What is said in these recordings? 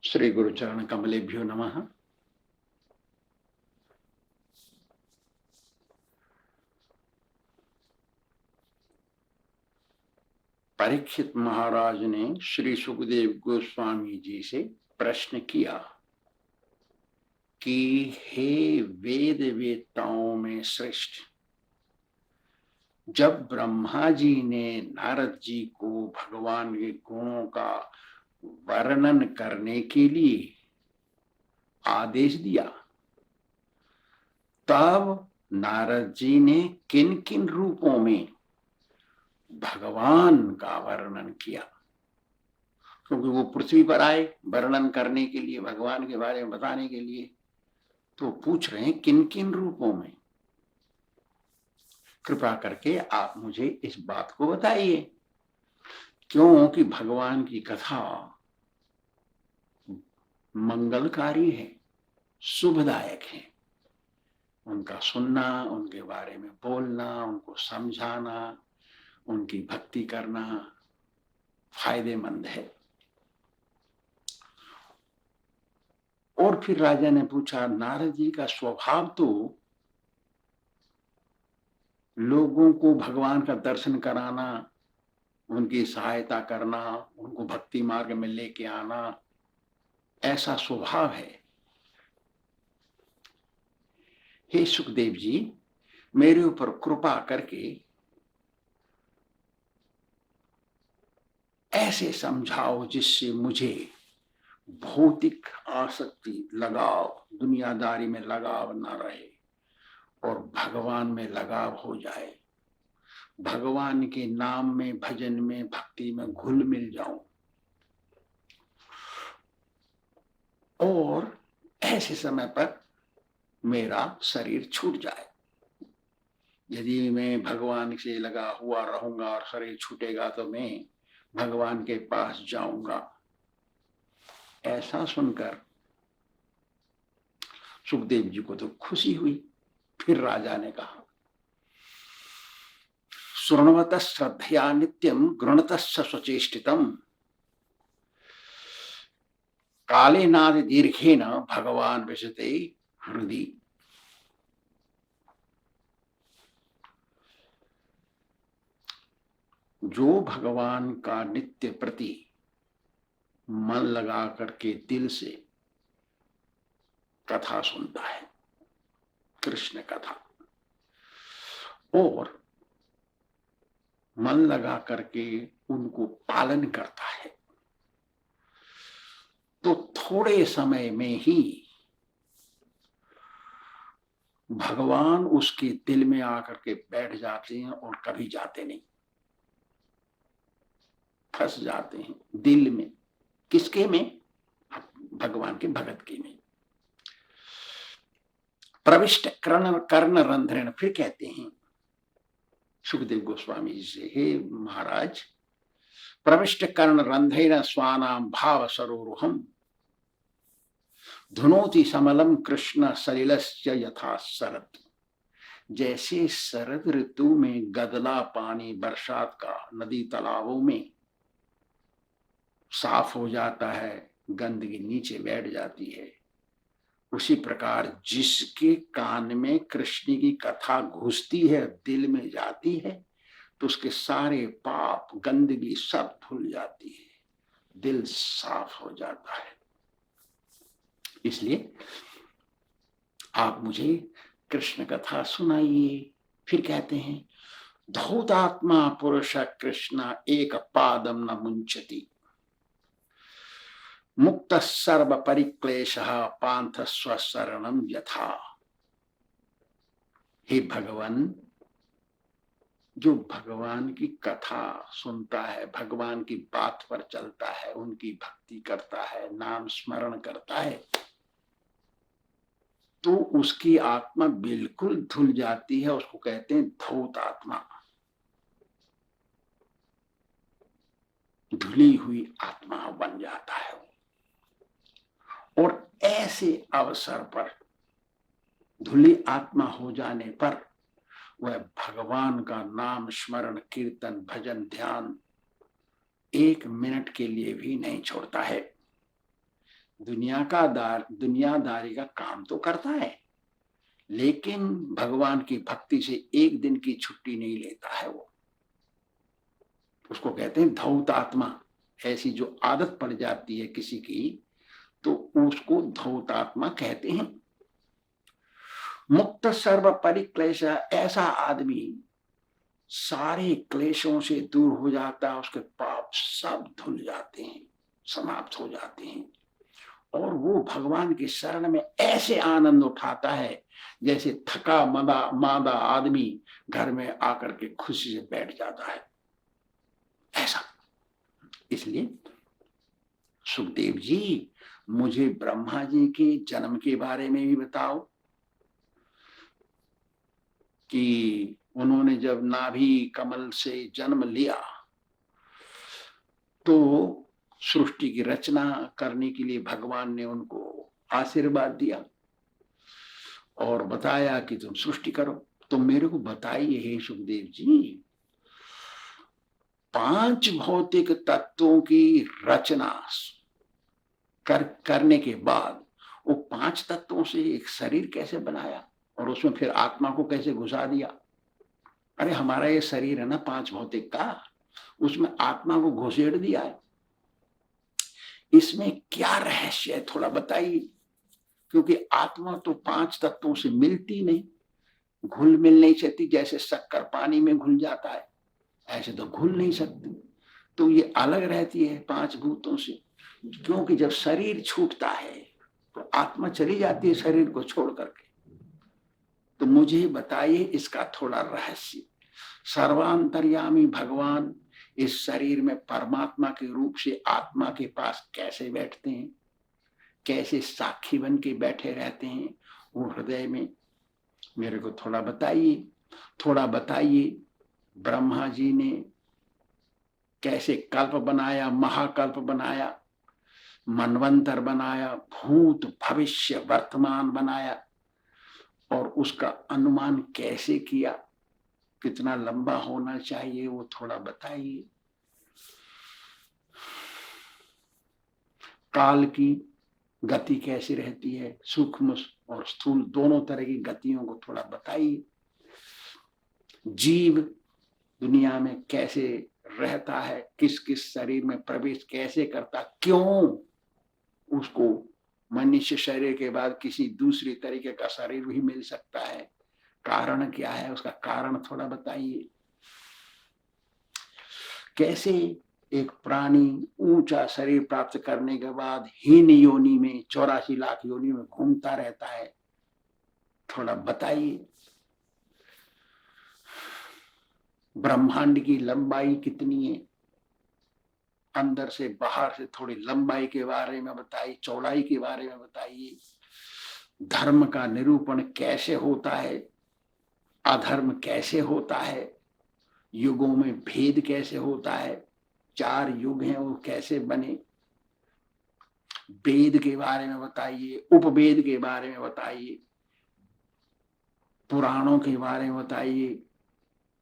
श्री गुरुचरण कमलेभ्यो नमः। परीक्षित महाराज ने श्री सुखदेव गोस्वामी जी से प्रश्न किया कि हे वेद वेत्ताओं में श्रेष्ठ, जब ब्रह्मा जी ने नारद जी को भगवान के गुणों का वर्णन करने के लिए आदेश दिया, तब नारद जी ने किन किन रूपों में भगवान का वर्णन किया? क्योंकि वो पृथ्वी पर आए वर्णन करने के लिए, भगवान के बारे में बताने के लिए, तो पूछ रहे हैं किन किन रूपों में। कृपा करके आप मुझे इस बात को बताइए, क्योंकि भगवान की कथा मंगलकारी है, शुभदायक है। उनका सुनना, उनके बारे में बोलना, उनको समझाना, उनकी भक्ति करना फायदेमंद है। और फिर राजा ने पूछा, नारद जी का स्वभाव तो लोगों को भगवान का दर्शन कराना, उनकी सहायता करना, उनको भक्ति मार्ग में लेके आना, ऐसा स्वभाव है। हे सुखदेव जी, मेरे ऊपर कृपा करके ऐसे समझाओ जिससे मुझे भौतिक आसक्ति, लगाव, दुनियादारी में लगाव न रहे और भगवान में लगाव हो जाए। भगवान के नाम में, भजन में, भक्ति में घुल मिल जाऊं और ऐसे समय पर मेरा शरीर छूट जाए। यदि मैं भगवान से लगा हुआ रहूंगा और शरीर छूटेगा तो मैं भगवान के पास जाऊंगा। ऐसा सुनकर सुखदेव जी को तो खुशी हुई। फिर राजा ने कहा, शृण्वत श्रद्धया नित्यम गृणत स्वचेष्टितम काले नाद दीर्घेन भगवान विशते हृदय। जो भगवान का नित्य प्रति मन लगा करके दिल से कथा सुनता है, कृष्ण कथा, और मन लगा करके उनको पालन करता है, तो थोड़े समय में ही भगवान उसके दिल में आकर के बैठ जाते हैं और कभी जाते नहीं, फंस जाते हैं दिल में। किसके में? भगवान के भगत के में। प्रविष्ट कर्ण रंध्रेण, फिर कहते हैं सुखदेव गोस्वामी जी से, हे महाराज, प्रविष्ट कर्ण रंध्रेण स्वानाम भाव सरोरुहम धुनोति समलम कृष्ण सलिलस्य यथा शरद। जैसे शरद ऋतु में गदला पानी बरसात का नदी तालाबों में साफ हो जाता है, गंदगी नीचे बैठ जाती है, उसी प्रकार जिसके कान में कृष्ण की कथा घुसती है, दिल में जाती है, तो उसके सारे पाप, गंदगी सब धुल जाती है, दिल साफ हो जाता है। इसलिए आप मुझे कृष्ण कथा सुनाइए। फिर कहते हैं, धौतात्मा पुरुष कृष्ण एक पादम न मुंचति मुक्त सर्व परिक्लेश पांथ स्वशरणम यथा। हे भगवान, जो भगवान की कथा सुनता है, भगवान की बात पर चलता है, उनकी भक्ति करता है, नाम स्मरण करता है, तो उसकी आत्मा बिल्कुल धुल जाती है। उसको कहते हैं धौत आत्मा, धुली हुई आत्मा बन जाता है। और ऐसे अवसर पर, धुली आत्मा हो जाने पर, वह भगवान का नाम स्मरण, कीर्तन, भजन, ध्यान एक मिनट के लिए भी नहीं छोड़ता है। दुनियादारी का काम तो करता है, लेकिन भगवान की भक्ति से एक दिन की छुट्टी नहीं लेता है वो। उसको कहते हैं धौत आत्मा। ऐसी जो आदत पड़ जाती है किसी की, तो उसको धौत आत्मा कहते हैं। मुक्त सर्व परिक्लेश, ऐसा आदमी सारे क्लेशों से दूर हो जाता है, उसके पाप सब धुल जाते हैं, समाप्त हो जाते हैं, और वो भगवान की शरण में ऐसे आनंद उठाता है जैसे थका मादा आदमी घर में आकर के खुशी से बैठ जाता है, ऐसा। इसलिए सुखदेव जी, मुझे ब्रह्मा जी के जन्म के बारे में भी बताओ कि उन्होंने जब नाभि कमल से जन्म लिया तो सृष्टि की रचना करने के लिए भगवान ने उनको आशीर्वाद दिया और बताया कि तुम सृष्टि करो। तो मेरे को बताइए हे सुखदेव जी, 5 भौतिक तत्वों की रचना करने के बाद वो 5 तत्वों से एक शरीर कैसे बनाया और उसमें फिर आत्मा को कैसे घुसा दिया? अरे हमारा ये शरीर है ना 5 भौतिक का, उसमें आत्मा को घुसेड़ दिया है। इसमें क्या रहस्य है, थोड़ा बताइए। क्योंकि आत्मा तो 5 तत्वों से मिलती नहीं, घुल मिल नहीं सकती। जैसे शक्कर पानी में घुल जाता है, ऐसे तो घुल नहीं सकती। तो ये अलग रहती है 5 भूतों से। क्योंकि जब शरीर छूटता है तो आत्मा चली जाती है शरीर को छोड़ करके। तो मुझे बताइए इसका थोड़ा रहस्य। सर्वांतर्यामी भगवान इस शरीर में परमात्मा के रूप से आत्मा के पास कैसे बैठते हैं, कैसे साक्षी बन के बैठे रहते हैं वो हृदय में, मेरे को थोड़ा बताइए। थोड़ा बताइए ब्रह्मा जी ने कैसे कल्प बनाया, महाकल्प बनाया, मनवंतर बनाया, भूत भविष्य वर्तमान बनाया, और उसका अनुमान कैसे किया, कितना लंबा होना चाहिए वो थोड़ा बताइए। काल की गति कैसी रहती है, सूक्ष्म और स्थूल दोनों तरह की गतियों को थोड़ा बताइए। जीव दुनिया में कैसे रहता है, किस किस शरीर में प्रवेश कैसे करता, क्यों उसको मनुष्य शरीर के बाद किसी दूसरी तरीके का शरीर भी मिल सकता है, कारण क्या है, उसका कारण थोड़ा बताइए। कैसे एक प्राणी ऊंचा शरीर प्राप्त करने के बाद हीन योनि में 84 लाख योनि में घूमता रहता है, थोड़ा बताइए। ब्रह्मांड की लंबाई कितनी है, अंदर से बाहर से थोड़ी लंबाई के बारे में बताइए, चौड़ाई के बारे में बताइए। धर्म का निरूपण कैसे होता है, अधर्म कैसे होता है, युगों में भेद कैसे होता है, 4 युग हैं वो कैसे बने, वेद के बारे में बताइए, उपवेद के बारे में बताइए, पुराणों के बारे में बताइए,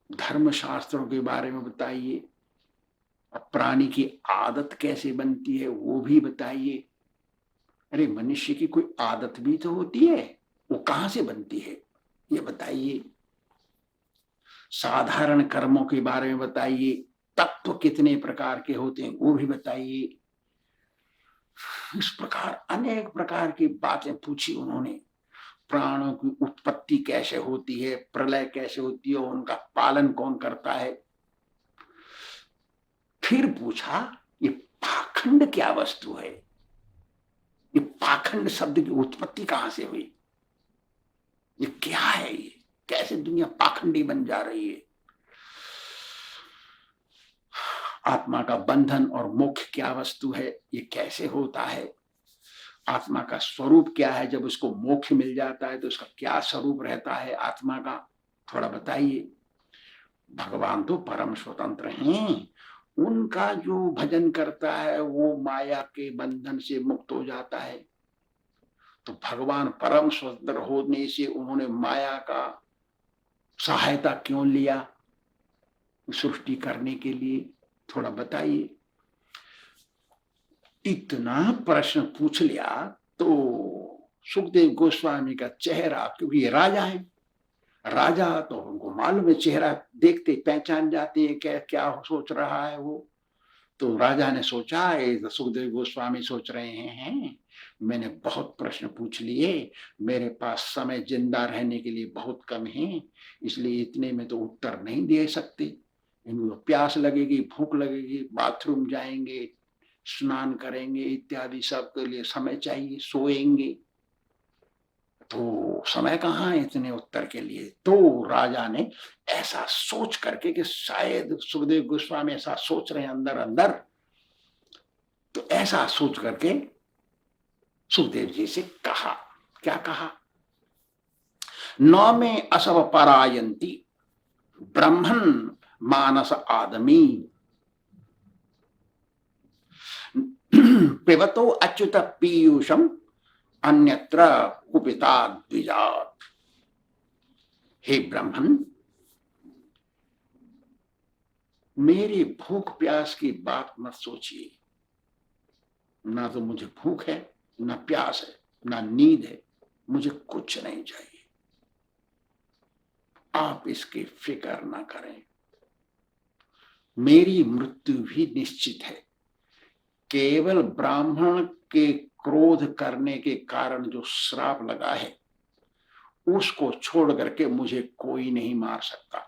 धर्म शास्त्रों के बारे में बताइए, और प्राणी की आदत कैसे बनती है वो भी बताइए। अरे मनुष्य की कोई आदत भी तो होती है, वो कहां से बनती है ये बताइए। साधारण कर्मों के बारे में बताइए, तत्व कितने प्रकार के होते हैं वो भी बताइए। इस प्रकार अनेक प्रकार की बातें पूछी उन्होंने। प्राणों की उत्पत्ति कैसे होती है, प्रलय कैसे होती है, उनका पालन कौन करता है। फिर पूछा ये पाखंड क्या वस्तु है, ये पाखंड शब्द की उत्पत्ति कहां से हुई, ये क्या है, ये कैसे दुनिया पाखंडी बन जा रही है। आत्मा का बंधन और मोक्ष क्या वस्तु है, ये कैसे होता है। आत्मा का स्वरूप क्या है, जब उसको मोक्ष मिल जाता है तो उसका क्या स्वरूप रहता है आत्मा का, थोड़ा बताइए। भगवान तो परम स्वतंत्र हैं, उनका जो भजन करता है वो माया के बंधन से मुक्त हो जाता है। तो भगवान परम स्वतंत्र होने से उन्होंने माया का सहायता क्यों लिया सृष्टि करने के लिए, थोड़ा बताइए। इतना प्रश्न पूछ लिया तो सुखदेव गोस्वामी का चेहरा, क्योंकि ये राजा है, राजा तो उनको मालूम है, चेहरा देखते पहचान जाते हैं क्या क्या सोच रहा है वो। तो राजा ने सोचा, ये सुखदेव गोस्वामी सोच रहे हैं मैंने बहुत प्रश्न पूछ लिए, मेरे पास समय जिंदा रहने के लिए बहुत कम है, इसलिए इतने में तो उत्तर नहीं दे सकते। इनको प्यास लगेगी, भूख लगेगी, बाथरूम जाएंगे, स्नान करेंगे, इत्यादि सब के लिए समय चाहिए, सोएंगे, तो समय कहाँ है इतने उत्तर के लिए। तो राजा ने ऐसा सोच करके कि शायद सुखदेव गोस्वामी ऐसा सोच रहे हैं अंदर अंदर, तो ऐसा सोच करके सुखदेव जी से कहा, क्या कहा, नौ में असव परायंती ब्रह्मन मानस आदमी पिबतो अच्युत पीयूषम अन्यत्र कुपिता द्विजात। हे ब्राह्मण, मेरी भूख प्यास की बात मत सोचिए, ना तो मुझे भूख है, ना प्यास है, ना नींद है, मुझे कुछ नहीं चाहिए, आप इसकी फिक्र ना करें। मेरी मृत्यु भी निश्चित है, केवल ब्राह्मण के क्रोध करने के कारण जो श्राप लगा है उसको छोड़ करके मुझे कोई नहीं मार सकता।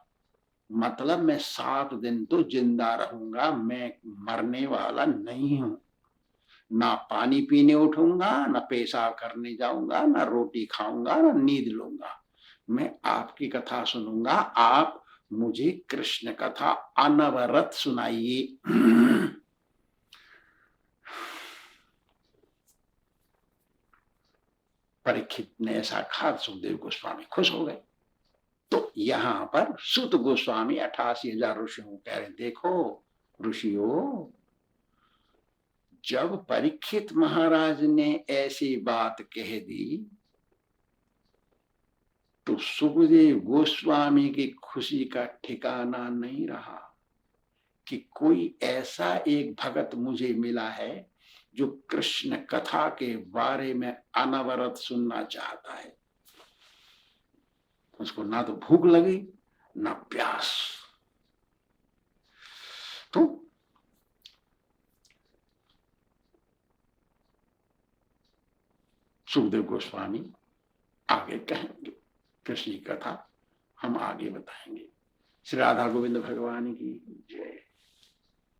मतलब मैं 7 दिन तो जिंदा रहूंगा, मैं मरने वाला नहीं हूं। ना पानी पीने उठूंगा, ना पेशाब करने जाऊंगा, ना रोटी खाऊंगा, ना नींद लूंगा, मैं आपकी कथा सुनूंगा। आप मुझे कृष्ण कथा अनवरत सुनाइए। परीक्षित ने ऐसा कहा, सुखदेव गोस्वामी खुश हो गए। तो यहां पर सूत गोस्वामी 88,000 ऋषियों को कह रहे, देखो ऋषियों, जब परीक्षित महाराज ने ऐसी बात कह दी तो सुखदेव गोस्वामी की खुशी का ठिकाना नहीं रहा कि कोई ऐसा एक भगत मुझे मिला है जो कृष्ण कथा के बारे में अनवरत सुनना चाहता है। उसको ना तो भूख लगी ना प्यास। तो सुखदेव गोस्वामी आगे कहेंगे, कृष्ण की कथा हम आगे बताएंगे। श्री राधा गोविंद भगवान की जय।